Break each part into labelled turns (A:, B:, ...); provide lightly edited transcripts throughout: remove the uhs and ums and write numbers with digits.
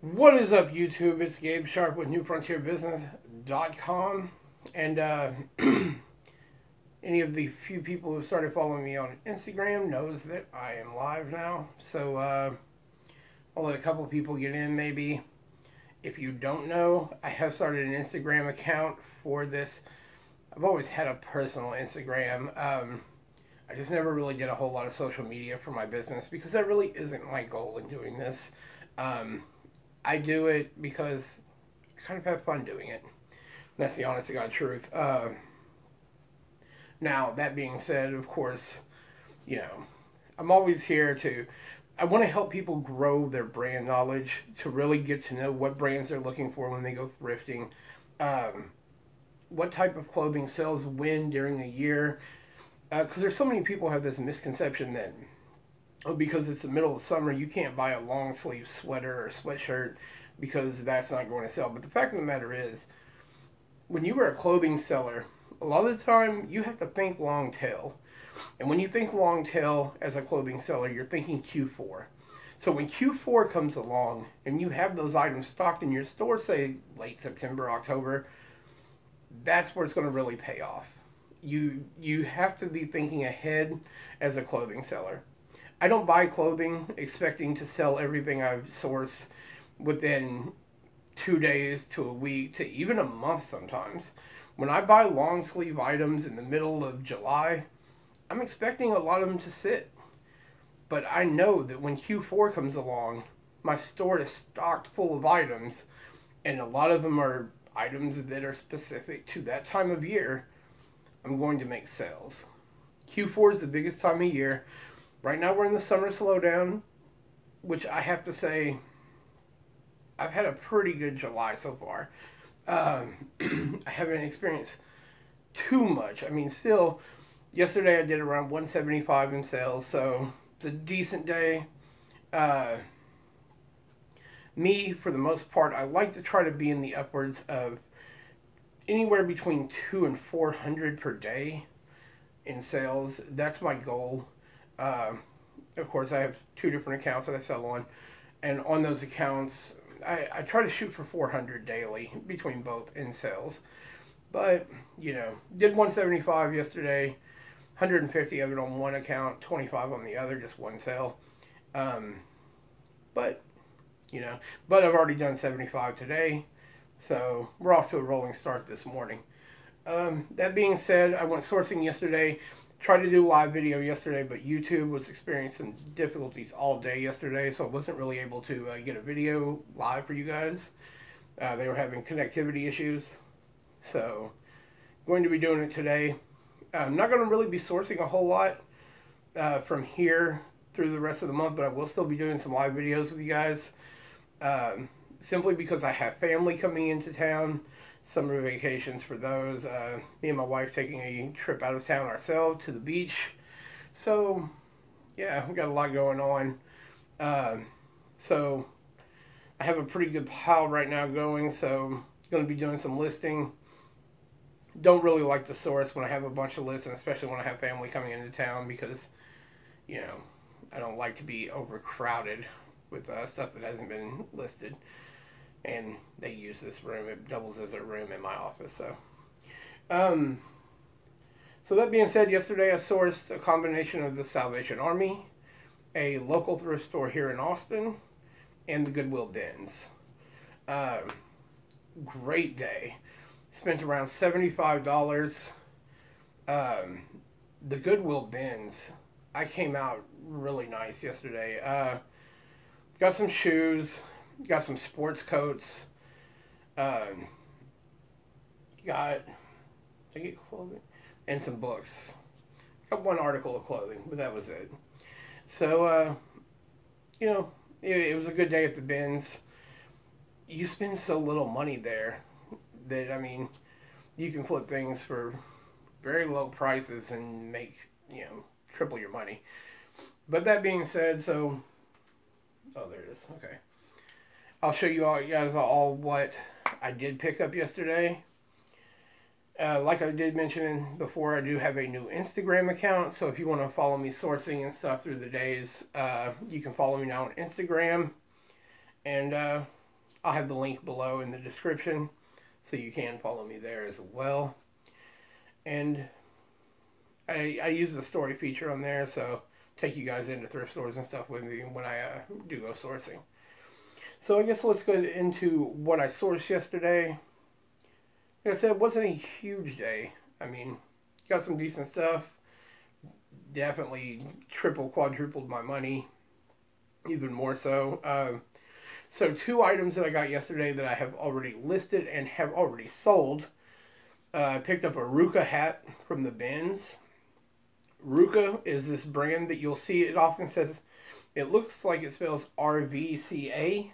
A: What is up, YouTube? It's Gabe Sharp with NewFrontierBusiness.com. And any of the few people who started following me on Instagram knows that I am live now. So I'll let a couple people get in maybe. If you don't know, I have started an Instagram account for this. I've always had a personal Instagram. I just never really did a whole lot of social media for my business because that really isn't my goal in doing this. Um, I do it because I kind of have fun doing it. That's the honest to God truth. Now, that being said, of course, you know, I'm always here to. I want to help people grow their brand knowledge to really get to know what brands they're looking for when they go thrifting, um, what type of clothing sells when during a year. Because there's so many people have this misconception that because it's the middle of summer, you can't buy a long sleeve sweater or sweatshirt because that's not going to sell. But the fact of the matter is, when you are a clothing seller, a lot of the time you have to think long tail. And when you think long tail as a clothing seller, you're thinking Q4. So when Q4 comes along and you have those items stocked in your store, say late September, October, that's where it's going to really pay off. You have to be thinking ahead as a clothing seller. I don't buy clothing expecting to sell everything I source within 2 days to a week to even a month sometimes. When I buy long sleeve items in the middle of July, I'm expecting a lot of them to sit. But I know that when Q4 comes along, my store is stocked full of items, and a lot of them are items that are specific to that time of year. I'm going to make sales. Q4 is the biggest time of year. Right now we're in the summer slowdown, which I have to say I've had a pretty good July so far. I haven't experienced too much. I mean, still, yesterday I did around 175 in sales, so it's a decent day. Uh, Me, for the most part, I like to try to be in the upwards of anywhere between 200 and 400 per day in sales. That's my goal. Uh, of course, I have two different accounts that I sell on, and on those accounts, I try to shoot for 400 daily between both in sales. But, did 175 yesterday, 150 of it on one account, 25 on the other, just one sale. Um, but, but I've already done 75 today, so we're off to a rolling start this morning. That being said, I went sourcing yesterday. Tried to do live video yesterday, but YouTube was experiencing difficulties all day yesterday, so I wasn't really able to get a video live for you guys. They were having connectivity issues, so going to be doing it today. I'm not going to really be sourcing a whole lot from here through the rest of the month, but I will still be doing some live videos with you guys. Simply because I have family coming into town, summer vacations for those. Me and my wife taking a trip out of town ourselves to the beach. So, yeah, we got a lot going on. So, I have a pretty good pile right now going, so going to be doing some listing. Don't really like to source when I have a bunch of lists, and especially when I have family coming into town because, I don't like to be overcrowded with stuff that hasn't been listed. And they use this room; it doubles as a room in my office. Um, so that being said, yesterday I sourced a combination of the Salvation Army, a local thrift store here in Austin, and the Goodwill bins. Um, Great day. Spent around $75. Um, the Goodwill bins, I came out really nice yesterday. Got some shoes, got some sports coats, um, got I get clothing and some books. Got one article of clothing, but that was it. So it was a good day at the bins. You spend so little money there that you can flip things for very low prices and make triple your money. But that being said, there it is. Okay, I'll show you all guys all what I did pick up yesterday. Like I did mention before, I do have a new Instagram account. So if you want to follow me sourcing and stuff through the days, you can follow me now on Instagram. And I'll have the link below in the description, so you can follow me there as well. And I use the story feature on there, so take you guys into thrift stores and stuff with me when I do go sourcing. So I guess let's go into what I sourced yesterday. Like I said, it wasn't a huge day. I mean, got some decent stuff. Definitely triple, quadrupled my money. Even more so. So 2 items that I got yesterday that I have already listed and have already sold. I picked up a Ruka hat from the bins. Ruka is this brand that you'll see. It often says, it looks like it spells RVCA.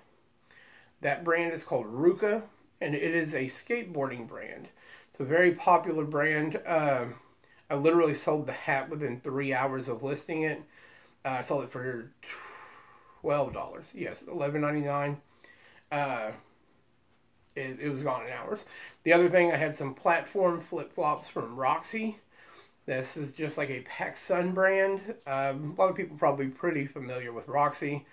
A: That brand is called Ruka, and it is a skateboarding brand. It's a very popular brand. I literally sold the hat within 3 hours of listing it. I sold it for $12. Yes, $11.99. It was gone in hours. The other thing, I had some platform flip-flops from Roxy. This is just like a PacSun brand. A lot of people probably pretty familiar with Roxy.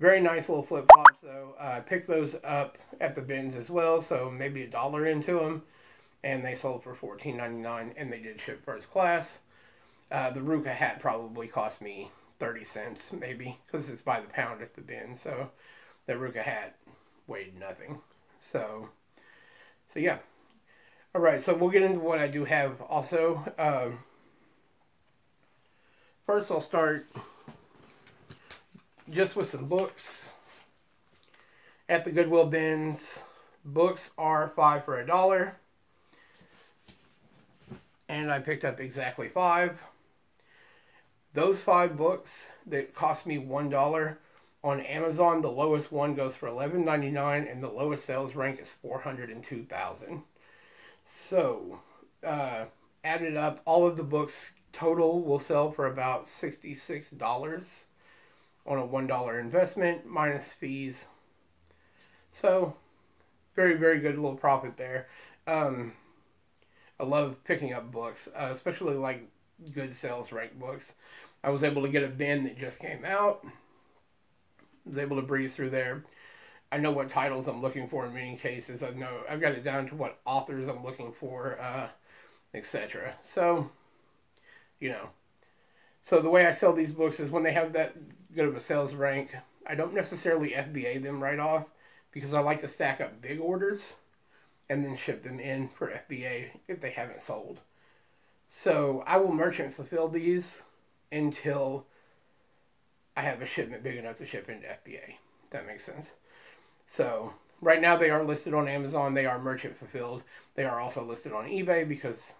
A: Very nice little flip-flops though. I picked those up at the bins as well, so maybe $1 into them. And they sold for $14.99, and they did ship first class. The Ruka hat probably cost me 30 cents maybe, because it's by the pound at the bin. So the Ruka hat weighed nothing. So yeah. All right, so we'll get into what I do have also. First, I'll start just with some books. At the Goodwill bins, books are 5 for $1. And I picked up exactly 5. Those 5 books that cost me $1 on Amazon, the lowest one goes for $11.99, and the lowest sales rank is 402,000. So, added up, all of the books total will sell for about $66 on a $1 investment minus fees. So, very, very good little profit there. I love picking up books, especially like good sales rank books. I was able to get a bin that just came out. I was able to breeze through there. I know what titles I'm looking for in many cases. I know I've got it down to what authors I'm looking for, etc. So, So the way I sell these books is when they have that good of a sales rank, I don't necessarily FBA them right off because I like to stack up big orders and then ship them in for FBA if they haven't sold. So I will merchant fulfill these until I have a shipment big enough to ship into FBA. If that makes sense. So right now they are listed on Amazon. They are merchant fulfilled. They are also listed on eBay because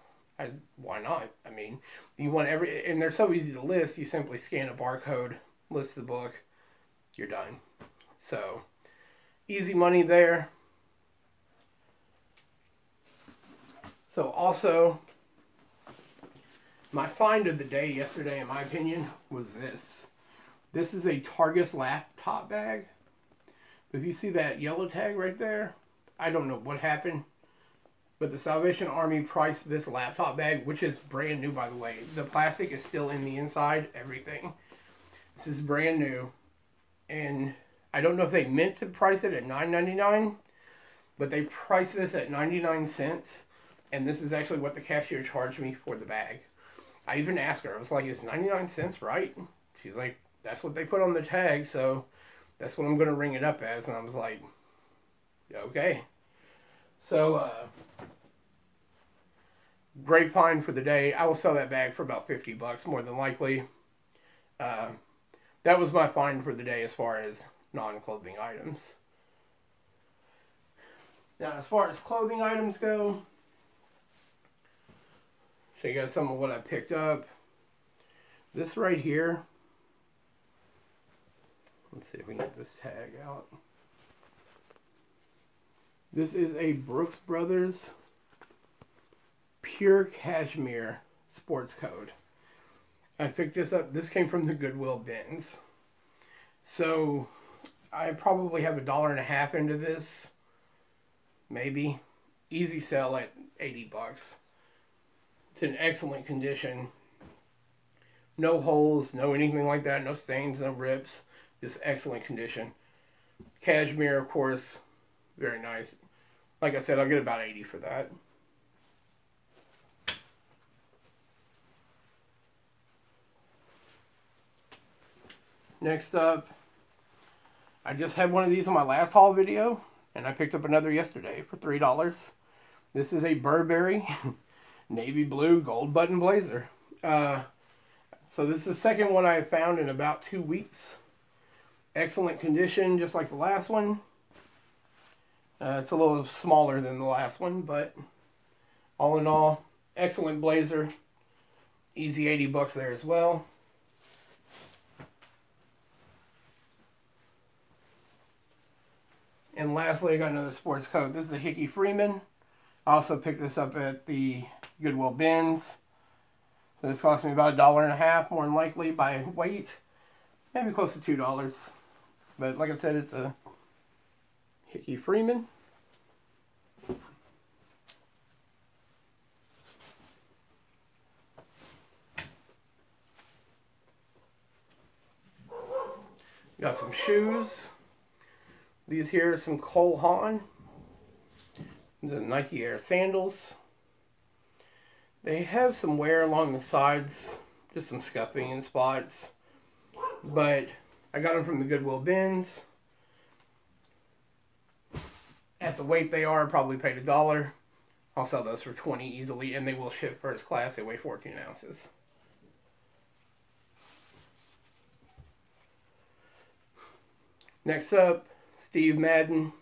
A: why not? I mean, you want and they're so easy to list. You simply scan a barcode, list the book, you're done. So easy money there. So also, my find of the day yesterday, in my opinion, was this. This is a Targus laptop bag. If you see that yellow tag right there, I don't know what happened, but the Salvation Army priced this laptop bag, which is brand new, by the way. The plastic is still in the inside, everything. This is brand new, and I don't know if they meant to price it at $9.99, but they priced this at 99 cents. And this is actually what the cashier charged me for the bag. I even asked her, I was like, is 99 cents right? She's like, that's what they put on the tag, so that's what I'm going to ring it up as. And I was like, okay. So, great find for the day. I will sell that bag for about $50 more than likely. That was my find for the day as far as non-clothing items. Now, as far as clothing items go, show you guys some of what I picked up. This right here. Let's see if we can get this tag out. This is a Brooks Brothers Pure Cashmere sports coat. I picked this up. This came from the Goodwill bins. So I probably have $1.50 into this. Maybe. Easy sell at $80. It's in excellent condition. No holes, no anything like that. No stains, no rips. Just excellent condition. Cashmere, of course, Very nice. Like I said, I'll get about 80 for that. Next up, I just had one of these on my last haul video, and I picked up another yesterday for $3. This is a Burberry navy blue gold button blazer. So this is the second one I have found in about 2 weeks. Excellent condition, just like the last one. It's a little smaller than the last one, but all in all, excellent blazer. Easy 80 bucks there as well. And lastly, I got another sports coat. This is a Hickey Freeman. I also picked this up at the Goodwill bins. So this cost me about $1.50, more than likely, by weight. Maybe close to $2. But like I said, it's a Hickey Freeman. Got some shoes. These here are some Cole Haan. The Nike Air sandals. They have some wear along the sides, just some scuffing and spots. But I got them from the Goodwill bins. At the weight they are, I probably paid $1. I'll sell those for $20 easily, and they will ship first class. They weigh 14 ounces. Next up, Steve Madden.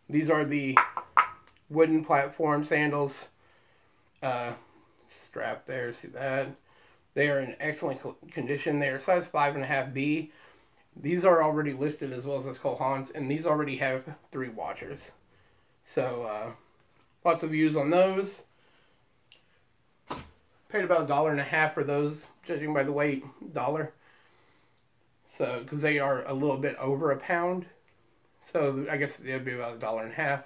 A: These are the wooden platform sandals. Strap there, see that? They are in excellent condition. They are size 5.5B. These are already listed as well as this Cole Haan's, and these already have 3 washers. So, lots of views on those. Paid about $1.50 for those, judging by the weight, $1. So, because they are a little bit over a pound. So, I guess it'd be about $1.50.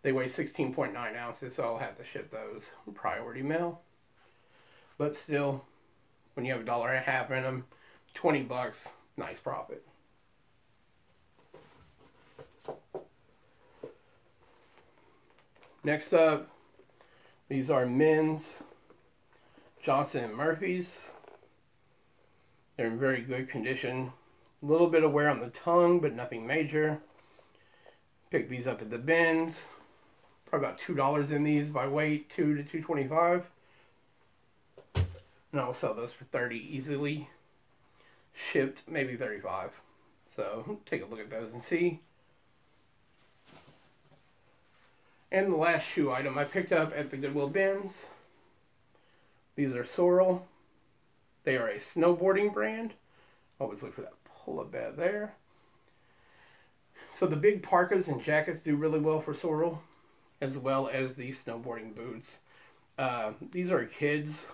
A: They weigh 16.9 ounces, so I'll have to ship those priority mail. But still, when you have $1.50 in them, $20, nice profit. Next up, these are men's Johnson & Murphy's. They're in very good condition. A little bit of wear on the tongue, but nothing major. Picked these up at the bins. Probably about $2 in these by weight, $2 to $2.25. And I will sell those for $30 easily. Shipped, maybe $35. So take a look at those and see. And the last shoe item I picked up at the Goodwill bins. These are Sorel. They are a snowboarding brand. Always look for that pull-up bed there. So the big parkas and jackets do really well for Sorel, as well as the snowboarding boots. These are kids,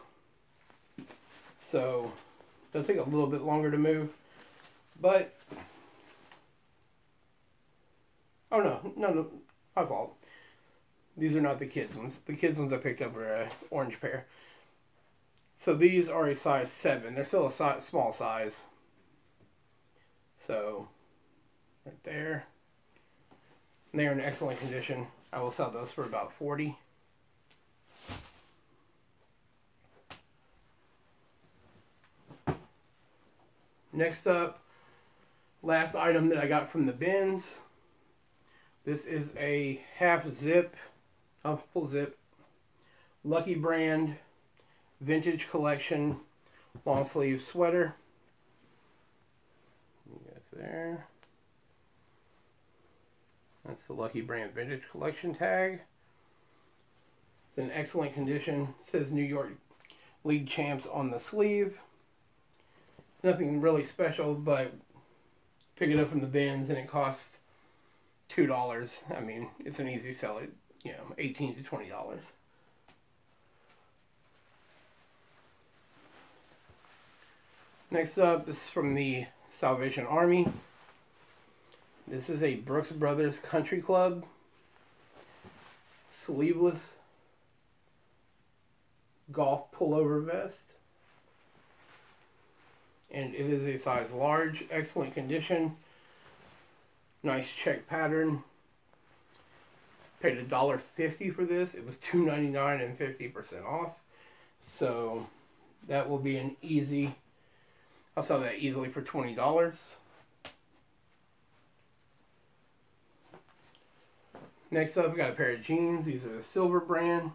A: so they'll take a little bit longer to move. But, oh no, my fault. These are not the kids ones. The kids ones I picked up are an orange pair. So these are a size 7. They're still a small size. So, right there. And they're in excellent condition. I will sell those for about $40. Next up, last item that I got from the bins. This is a full zip, Lucky brand, vintage collection, long sleeve sweater. That's there. That's the Lucky brand vintage collection tag. It's in excellent condition. It says New York League Champs on the sleeve. Nothing really special, but pick it up from the bins and it costs $2. I mean, it's an easy sell at, $18 to $20. Next up, this is from the Salvation Army. This is a Brooks Brothers Country Club sleeveless golf pullover vest. And it is a size large, excellent condition, nice check pattern. Paid $1.50 for this. It was $2.99 and 50% off. So that will be an easy. I'll sell that easily for $20. Next up, we got a pair of jeans. These are the Silver brand.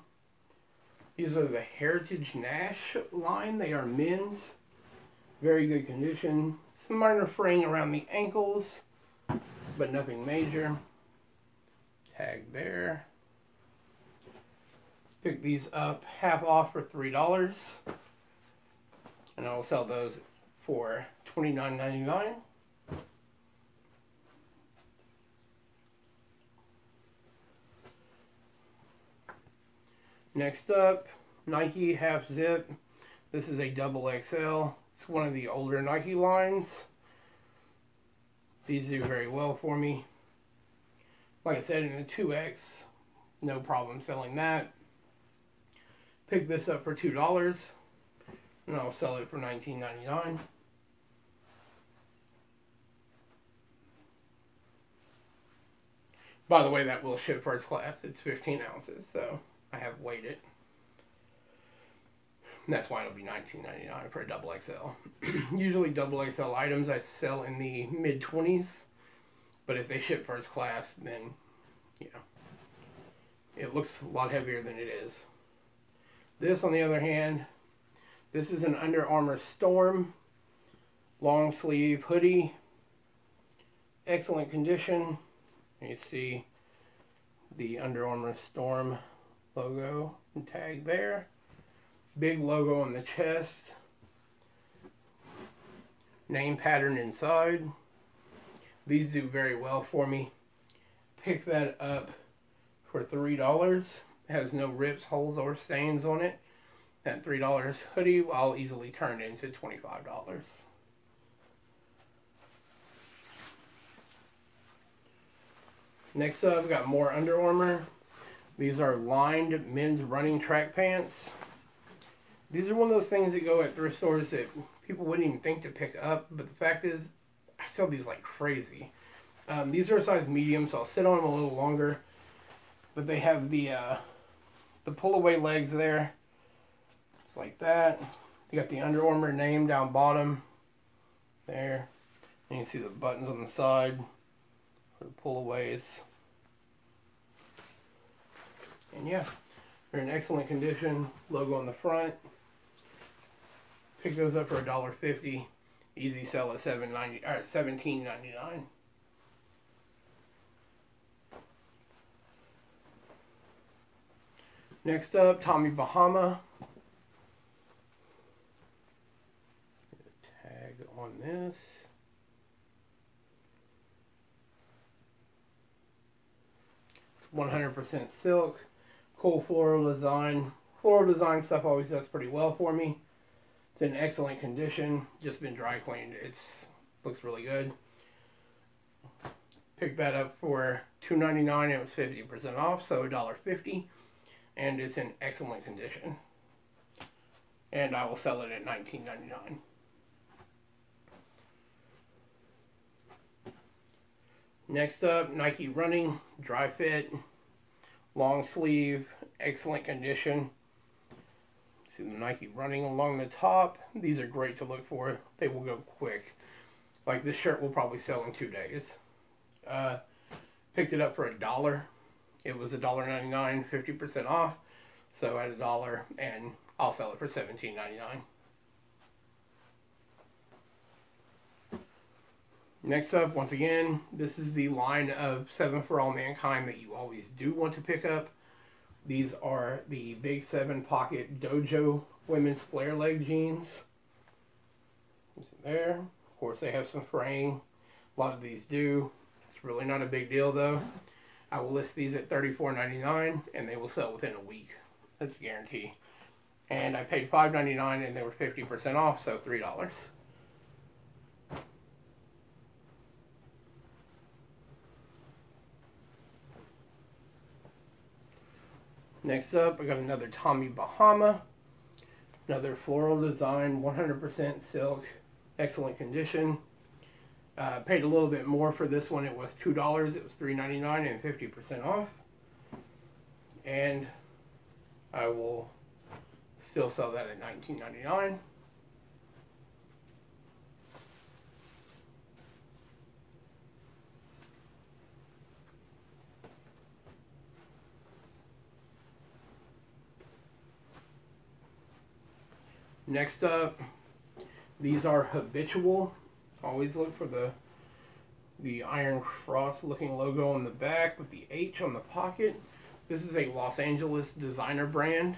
A: These are the Heritage Nash line. They are men's. Very good condition. Some minor fraying around the ankles, but nothing major. Tag there. Pick these up half off for $3. And I'll sell those for $29.99. Next up, Nike half zip. This is a double XL. It's one of the older Nike lines. These do very well for me. Like I said, in the 2X, no problem selling that. Pick this up for $2, and I'll sell it for $19.99. By the way, that will ship first class. It's 15 ounces, so I have weighed it. And that's why it'll be $19.99 for a double XL. Usually double XL items I sell in the mid-20s, but if they ship first class, then, you know, it looks a lot heavier than it is. This, on the other hand, this is an Under Armour Storm long sleeve hoodie. Excellent condition. You see the Under Armour Storm logo and tag there. Big logo on the chest. Name pattern inside. These do very well for me. Pick that up for $3. It has no rips, holes, or stains on it. That $3 hoodie I'll easily turn into $25. Next up, we got more Under Armour. These are lined men's running track pants. These are one of those things that go at thrift stores that people wouldn't even think to pick up, but the fact is, I sell these like crazy. These are a size medium, so I'll sit on them a little longer. But they have the pull-away legs there. It's like that. You got the Under Armour name down bottom there. And you can see the buttons on the side for the pull-aways. And yeah, they're in excellent condition. Logo on the front. Pick those up for $1.50. Easy sell at $17.99. Next up, Tommy Bahama. Tag on this. It's 100% silk. Cool floral design. Floral design stuff always does pretty well for me. It's in excellent condition. Just been dry cleaned. It looks really good. Picked that up for $2.99. It was 50% off, so $1.50. And it's in excellent condition. And I will sell it at $19.99. Next up, Nike Running Dry Fit, long sleeve, excellent condition. See the Nike Running along the top. These are great to look for. They will go quick. Like this shirt will probably sell in 2 days. Picked it up for $1. It was $1.99, 50% off. So at $1, and I'll sell it for $17.99. Next up, once again, this is the line of 7 for All Mankind that you always do want to pick up. These are the Big 7 Pocket Dojo women's flare leg jeans. There. Of course, they have some fraying. A lot of these do. It's really not a big deal, though. I will list these at $34.99, and they will sell within a week. That's a guarantee. And I paid $5.99, and they were 50% off, so $3. Next up, I got another Tommy Bahama. Another floral design, 100% silk, excellent condition. Paid a little bit more for this one. It was $2. It was $3.99 and 50% off. and I will still sell that at $19.99. Next up, these are habitual. Always look for the Iron Cross looking logo on the back with the H on the pocket. This is a Los Angeles designer brand.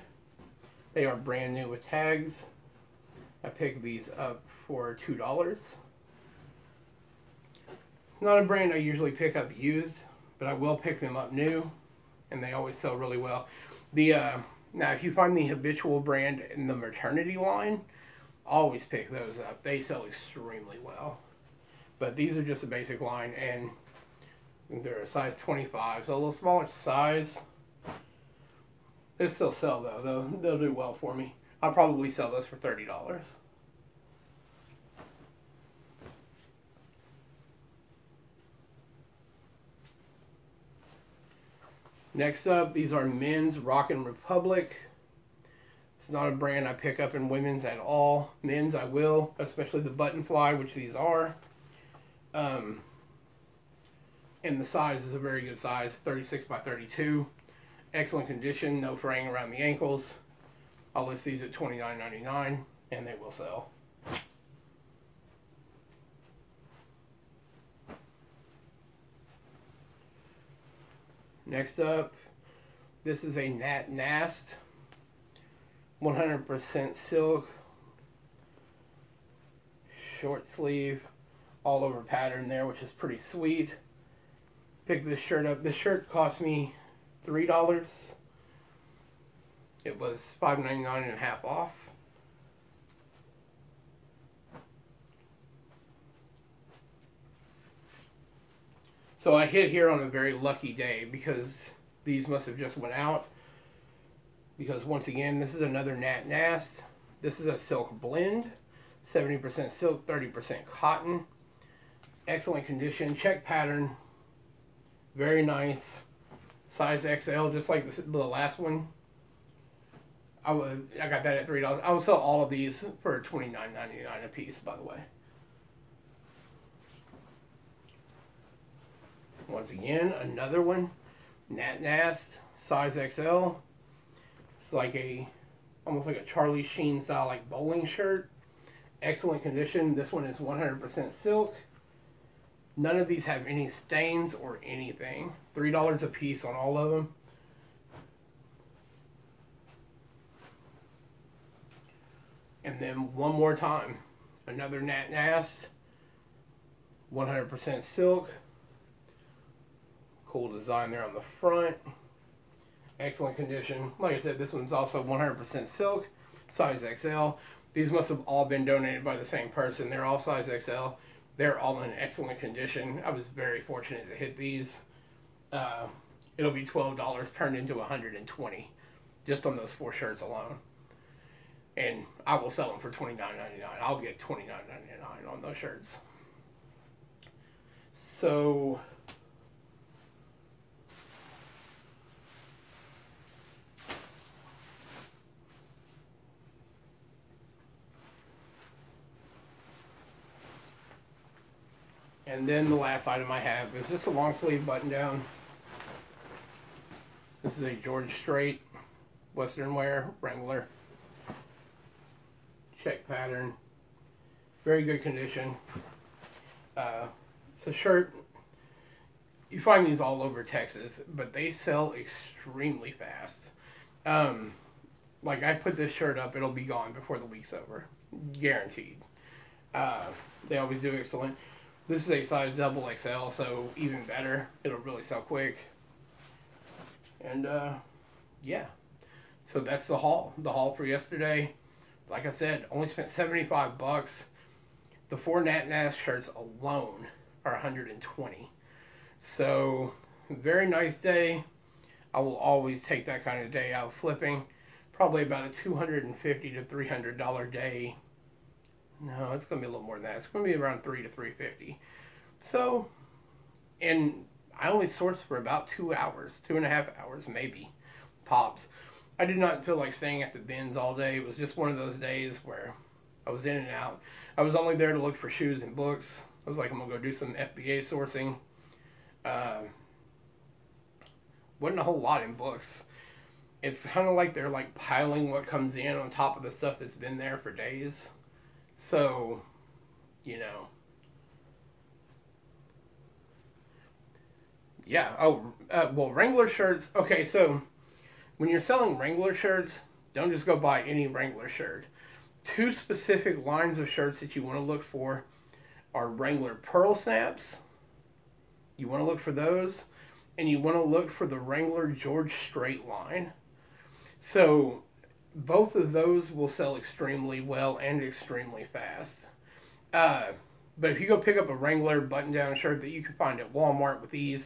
A: They are brand new with tags. I picked these up for $2. Not a brand I usually pick up used, but I will pick them up new, and they always sell really well. Now, if you find the habitual brand in the maternity line, always pick those up. They sell extremely well. But these are just a basic line, and they're a size 25, so a little smaller size. They still sell, though. They'll do well for me. I'll probably sell those for $30. Next up, these are men's Rockin' Republic. It's not a brand I pick up in women's at all. Men's I will, especially the button fly, which these are. And the size is a very good size, 36 by 32. Excellent condition, no fraying around the ankles. I'll list these at $29.99, and they will sell. Next up, this is a Nat Nast, 100% silk, short sleeve, all over pattern there, which is pretty sweet. Picked this shirt up. This shirt cost me $3. It was $5.99 and half off. So I hit here on a very lucky day because these must have just went out. Because once again, this is another Nat Nast. This is a silk blend. 70% silk, 30% cotton. Excellent condition. Check pattern. Very nice. Size XL, just like the last one. I got that at $3. I will sell all of these for $29.99 a piece, by the way. Once again, another one, Nat Nast, size XL. It's like almost like a Charlie Sheen style, like bowling shirt. Excellent condition. This one is 100% silk. None of these have any stains or anything. $3 a piece on all of them. And then one more time, another Nat Nast, 100% silk. Cool design there on the front. Excellent condition. Like I said, this one's also 100% silk, size XL. These must have all been donated by the same person. They're all size XL. They're all in excellent condition. I was very fortunate to hit these. It'll be $12 turned into $120 just on those 4 shirts alone. And I will sell them for $29.99. I'll get $29.99 on those shirts. So and then the last item I have is just a long sleeve button down. This is a George Strait Western wear Wrangler. Check pattern. Very good condition. It's a shirt. You find these all over Texas, but they sell extremely fast. Like I put this shirt up, it'll be gone before the week's over. Guaranteed. They always do excellent. This is a size double XL, so even better. It'll really sell quick. And yeah. So that's the haul. The haul for yesterday. Like I said, only spent $75. The 4 Nat Nast shirts alone are $120. So very nice day. I will always take that kind of day out flipping. Probably about a $250 to $300 day. No, it's going to be a little more than that. It's going to be around $300 to $350. So, and I only sourced for about 2 hours, 2.5 hours maybe. tops. I did not feel like staying at the bins all day. It was just one of those days where I was in and out. I was only there to look for shoes and books. I was like, I'm going to go do some FBA sourcing. Uh, wasn't a whole lot in books. It's kind of like they're like piling what comes in on top of the stuff that's been there for days. So, you know. Yeah. Oh, well, Wrangler shirts. Okay, so when you're selling Wrangler shirts, don't just go buy any Wrangler shirt. Two specific lines of shirts that you want to look for are Wrangler Pearl Snaps. You want to look for those. And you want to look for the Wrangler George Strait line. So both of those will sell extremely well and extremely fast. But if you go pick up a Wrangler button-down shirt that you can find at Walmart with ease,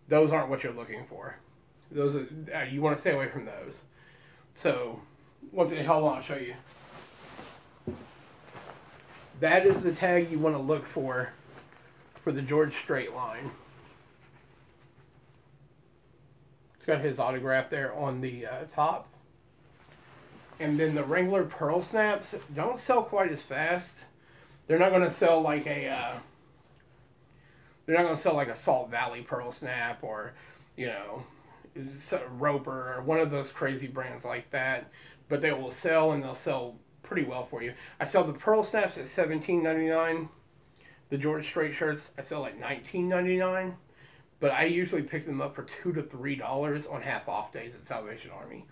A: those aren't what you're looking for. Those are, you want to stay away from those. So once again, hold on, I'll show you. That is the tag you want to look for the George Strait line. It's got his autograph there on the top. And then the Wrangler Pearl Snaps don't sell quite as fast. They're not going to sell like a Salt Valley Pearl Snap or, you know, Roper or one of those crazy brands like that. But they will sell, and they'll sell pretty well for you. I sell the Pearl Snaps at $17.99. The George Strait shirts I sell at $19.99. But I usually pick them up for $2 to $3 on half off days at Salvation Army.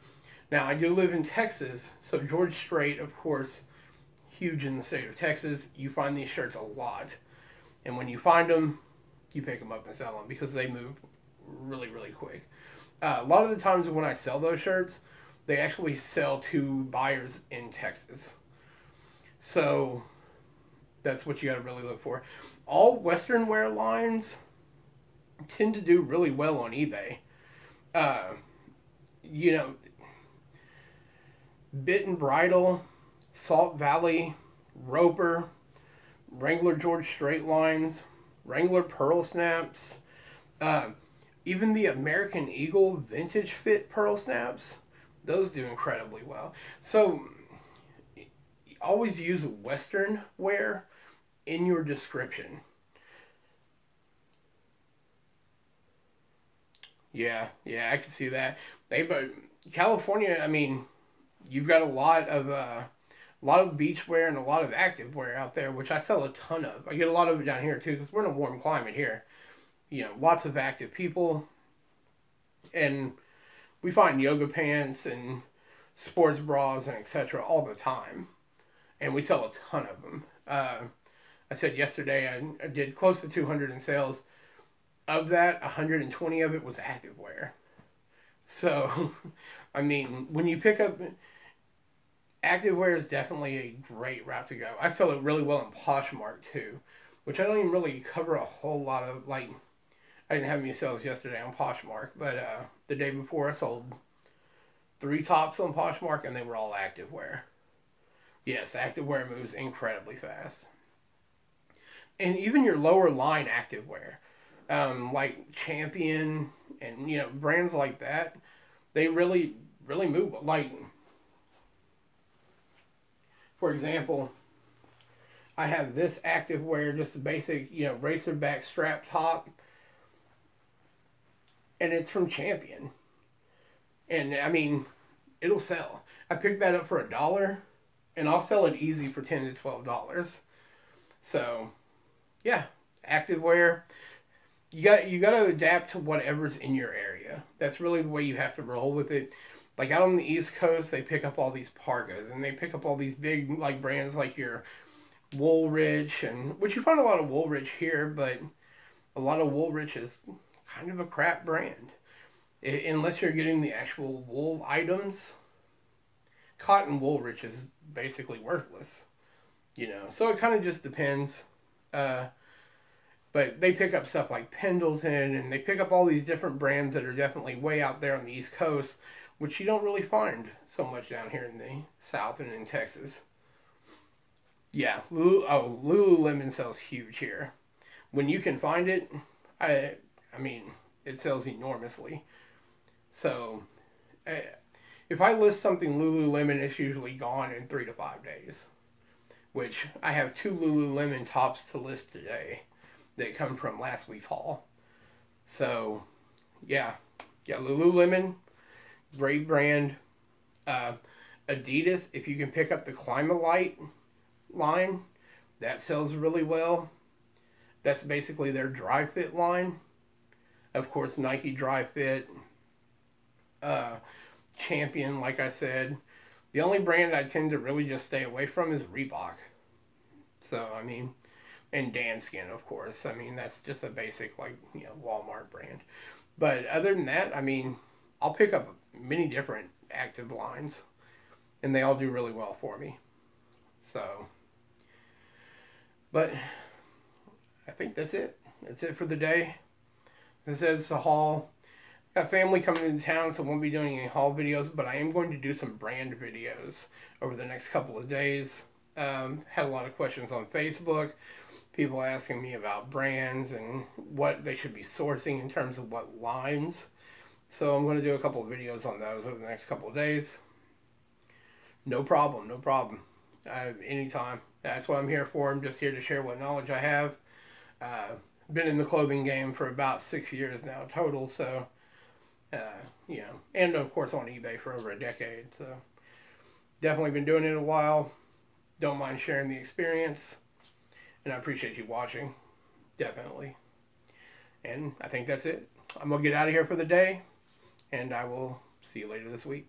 A: Now, I do live in Texas, so George Strait, of course, huge in the state of Texas. You find these shirts a lot. And when you find them, you pick them up and sell them because they move really, really quick. A lot of the times when I sell those shirts, they actually sell to buyers in Texas. So that's what you got to really look for. All Western wear lines tend to do really well on eBay. You know, Bit and Bridle, Salt Valley, Roper, Wrangler George Strait lines, Wrangler Pearl Snaps, even the American Eagle Vintage Fit Pearl Snaps, those do incredibly well. So, always use Western wear in your description. Yeah, I can see that. But California, I mean, you've got a lot of beach wear and a lot of active wear out there, which I sell a ton of. I get a lot of it down here too, because we're in a warm climate here. You know, lots of active people, and we find yoga pants and sports bras and etc. all the time, and we sell a ton of them. I said yesterday I did close to 200 in sales. Of that, 120 of it was activewear. So, I mean, when you pick up activewear, is definitely a great route to go. I sell it really well in Poshmark too, which I don't even really cover a whole lot of. Like, I didn't have any sales yesterday on Poshmark, but the day before I sold 3 tops on Poshmark, and they were all activewear. Yes, activewear moves incredibly fast, and even your lower line activewear. Like Champion and, you know, brands like that, they really, really move. Like, for example, I have this activewear, just a basic, you know, racerback strap top, and it's from Champion. And, I mean, it'll sell. I picked that up for $1, and I'll sell it easy for $10 to $12. So, yeah, activewear. You got to adapt to whatever's in your area. That's really the way you have to roll with it. Like out on the East Coast, they pick up all these parkas, and they pick up all these big like brands like your Woolrich, and which you find a lot of Woolrich here, but a lot of Woolrich is kind of a crap brand. Unless you're getting the actual wool items, cotton Woolrich is basically worthless. You know, so it kind of just depends. But they pick up stuff like Pendleton, and they pick up all these different brands that are definitely way out there on the East Coast, which you don't really find so much down here in the South and in Texas. Yeah, Lululemon sells huge here. When you can find it, I mean, it sells enormously. So, If I list something Lululemon, it's usually gone in 3 to 5 days. Which I have 2 Lululemon tops to list today that come from last week's haul. So, yeah, Lululemon, great brand. Uh, Adidas, if you can pick up the Climalite line, that sells really well. That's basically their dry fit line. Of course, Nike Dry Fit, uh, Champion, like I said. The only brand I tend to really just stay away from is Reebok. So, I mean, and Danskin, of course. I mean, that's just a basic, like, Walmart brand. But other than that, I mean, I'll pick up many different active lines, and they all do really well for me. So, but I think that's it. That's it for the day. This is the haul. Got family coming into town, so I won't be doing any haul videos, but I am going to do some brand videos over the next couple of days. Had a lot of questions on Facebook. People asking me about brands and what they should be sourcing in terms of what lines. So I'm going to do a couple of videos on those over the next couple of days. No problem, no problem. Anytime. That's what I'm here for. I'm just here to share what knowledge I have. Been in the clothing game for about 6 years now total, so and of course on eBay for over a decade. So definitely been doing it a while. Don't mind sharing the experience, and I appreciate you watching, definitely. And I think that's it. I'm gonna get out of here for the day, and I will see you later this week.